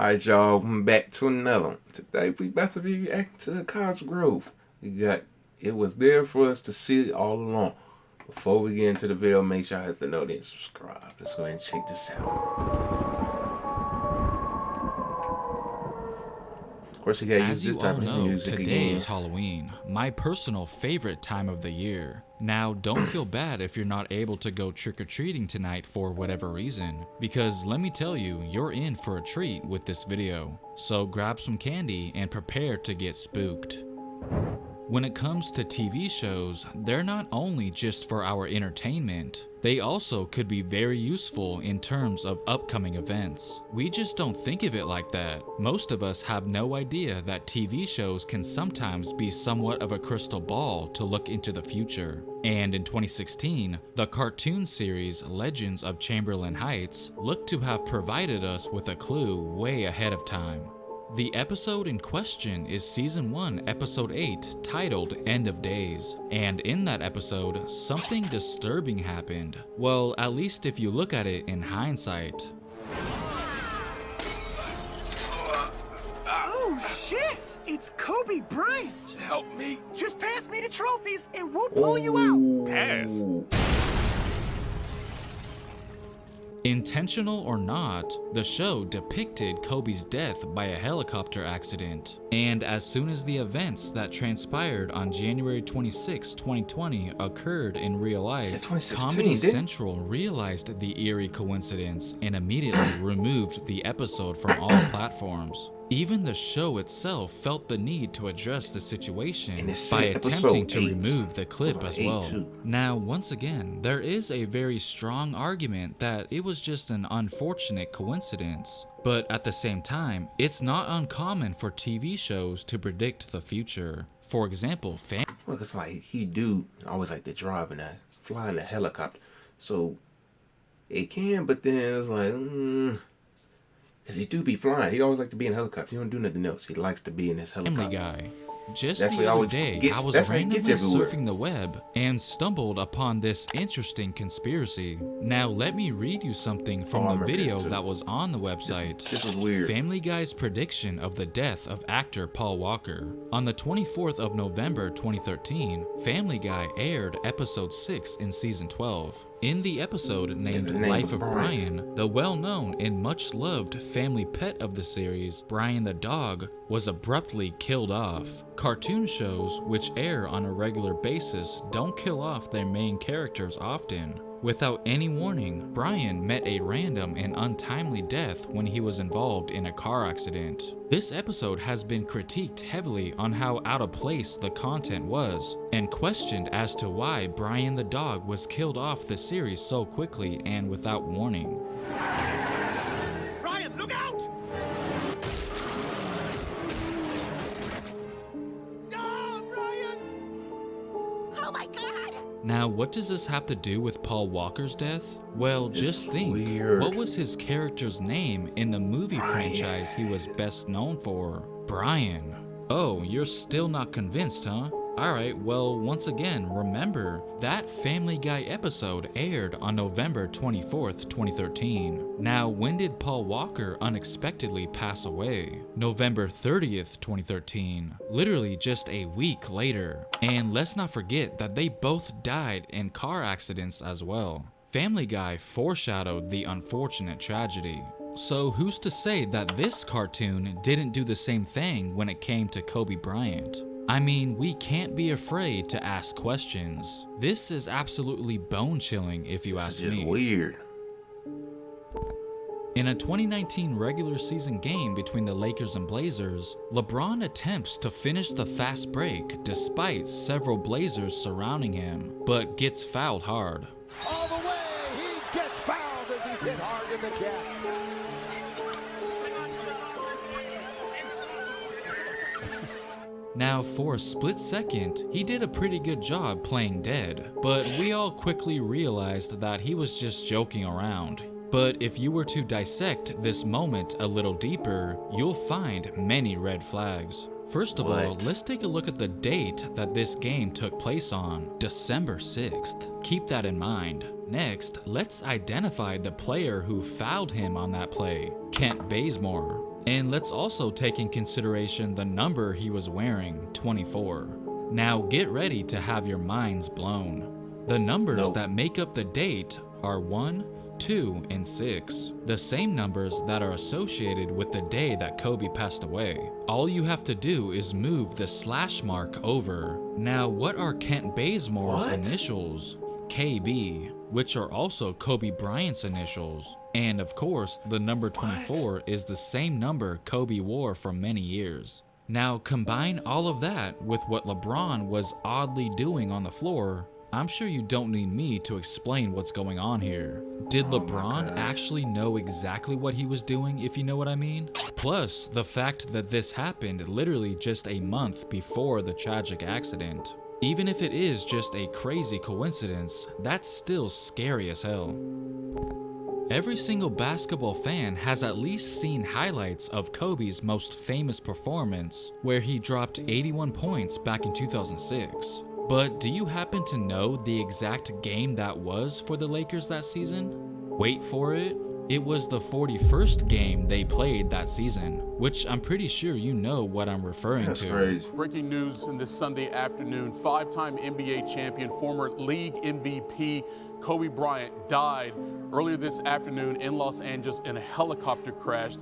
Alright, y'all, I'm back to another one. Today we about to be reacting to Cosgrove. It was there for us to see all along. Before we get into the video, make sure I hit the note and subscribe. Let's go ahead and check this out. Of course, you gotta use this type of music today again. is Halloween, my personal favorite time of the year. Now, don't feel bad if you're not able to go trick-or-treating tonight for whatever reason, because let me tell you, you're in for a treat with this video. So grab some candy and prepare to get spooked. When it comes to TV shows, they're not only just for our entertainment, they also could be very useful in terms of upcoming events. We just don't think of it like that. Most of us have no idea that TV shows can sometimes be somewhat of a crystal ball to look into the future. And in 2016, the cartoon series Legends of Chamberlain Heights looked to have provided us with a clue way ahead of time. The episode in question is Season 1, Episode 8, titled End of Days. And in that episode, something disturbing happened. Well, at least if you look at it in hindsight. Oh shit! It's Kobe Bryant! Help me. Just pass me the trophies and we'll pull you out! Pass. Intentional or not, the show depicted Kobe's death by a helicopter accident. And as soon as the events that transpired on January 26, 2020 occurred in real life, Comedy Central realized the eerie coincidence and immediately removed the episode from all platforms. Even the show itself felt the need to address the situation by attempting to remove the clip as well. Now, once again, there is a very strong argument that it was just an unfortunate coincidence. But at the same time, it's not uncommon for TV shows to predict the future. For example, Well, it's like he do always like to drive and fly in a helicopter. So it can, but then it's like, cause he do be flying. He always like to be in a helicopter. He don't do nothing else. He likes to be in his helicopter. Family Guy. Just the other day, I was randomly surfing the web and stumbled upon this interesting conspiracy. Now let me read you something from the video that was on the website. This was weird. Family Guy's prediction of the death of actor Paul Walker. On the 24th of November 2013, Family Guy aired episode 6 in season 12. In the episode named Life of Brian, the well-known and much-loved family pet of the series, Brian the dog, was abruptly killed off. Cartoon shows, which air on a regular basis, don't kill off their main characters often. Without any warning, Brian met a random and untimely death when he was involved in a car accident. This episode has been critiqued heavily on how out of place the content was, and questioned as to why Brian the dog was killed off the series so quickly and without warning. Brian, look out! No, Brian! Oh my god! Now, what does this have to do with Paul Walker's death? Well, just think, what was his character's name in the movie franchise he was best known for? Brian. Oh, you're still not convinced, huh? Alright, well, once again, remember, that Family Guy episode aired on November 24th, 2013. Now, when did Paul Walker unexpectedly pass away? November 30th, 2013. Literally just a week later. And let's not forget that they both died in car accidents as well. Family Guy foreshadowed the unfortunate tragedy. So who's to say that this cartoon didn't do the same thing when it came to Kobe Bryant? I mean, we can't be afraid to ask questions. This is absolutely bone-chilling if you ask me. Weird. In a 2019 regular season game between the Lakers and Blazers, LeBron attempts to finish the fast break despite several Blazers surrounding him, but gets fouled hard. All the way, he gets fouled as he's hit hard in the chest. Now, for a split second, he did a pretty good job playing dead, but we all quickly realized that he was just joking around. But if you were to dissect this moment a little deeper, you'll find many red flags. First of all, let's take a look at the date that this game took place on, December 6th. Keep that in mind. Next, let's identify the player who fouled him on that play, Kent Bazemore. And let's also take in consideration the number he was wearing, 24. Now get ready to have your minds blown. The numbers that make up the date are 1, 2, and 6, the same numbers that are associated with the day that Kobe passed away. All you have to do is move the slash mark over. Now, what are Kent Bazemore's initials? KB, which are also Kobe Bryant's initials. And of course, the number 24 is the same number Kobe wore for many years. Now, combine all of that with what LeBron was oddly doing on the floor. I'm sure you don't need me to explain what's going on here. Did LeBron actually know exactly what he was doing, if you know what I mean? Plus, the fact that this happened literally just a month before the tragic accident. Even if it is just a crazy coincidence, that's still scary as hell. Every single basketball fan has at least seen highlights of Kobe's most famous performance, where he dropped 81 points back in 2006. But do you happen to know the exact game that was for the Lakers that season? Wait for it. It was the 41st game they played that season, which I'm pretty sure you know what I'm referring to. Crazy. Breaking news in this Sunday afternoon, five-time NBA champion, former league MVP Kobe Bryant died earlier this afternoon in Los Angeles in a helicopter crash.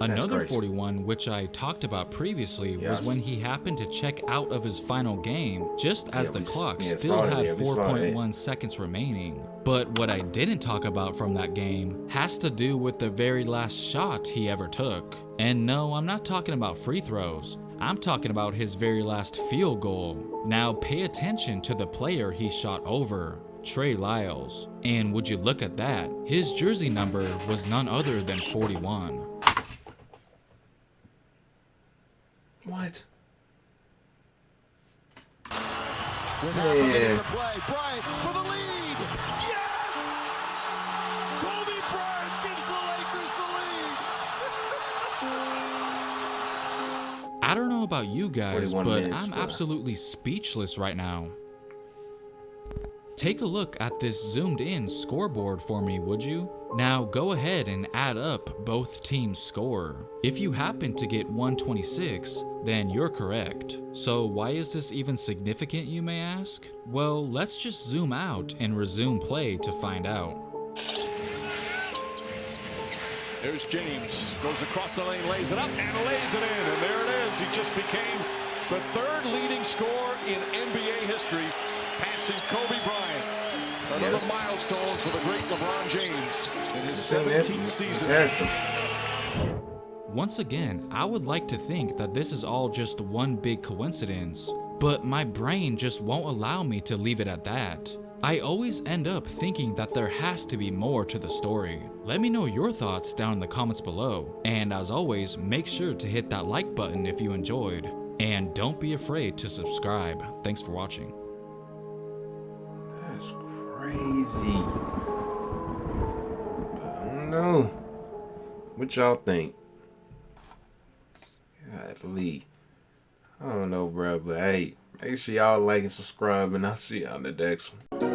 Another 41, which I talked about previously, was when he happened to check out of his final game, just as the clock still had 4.1 seconds remaining. But what I didn't talk about from that game has to do with the very last shot he ever took. And no, I'm not talking about free throws. I'm talking about his very last field goal. Now pay attention to the player he shot over, Trey Lyles. And would you look at that, his jersey number was none other than 41. What? With half a minute to play, Bryant for the lead. Yes! Kobe Bryant gives the Lakers the lead. I don't know about you guys, but I'm bro. absolutely speechless right now. Take a look at this zoomed in scoreboard for me, would you? Now go ahead and add up both teams' score. If you happen to get 126, then you're correct. So why is this even significant, you may ask? Well, let's just zoom out and resume play to find out. There's James, goes across the lane, lays it up, and lays it in, and there it is. He just became the third leading scorer in NBA history, passing Kobe Bryant. Another milestone for the great LeBron James in his 17th season. Once again, I would like to think that this is all just one big coincidence, but my brain just won't allow me to leave it at that. I always end up thinking that there has to be more to the story. Let me know your thoughts down in the comments below, and as always, make sure to hit that like button if you enjoyed, and don't be afraid to subscribe. Thanks for watching. That's crazy. I don't know. What y'all think? Golly. I don't know, bro, but hey, make sure y'all like and subscribe, and I'll see y'all in the next one.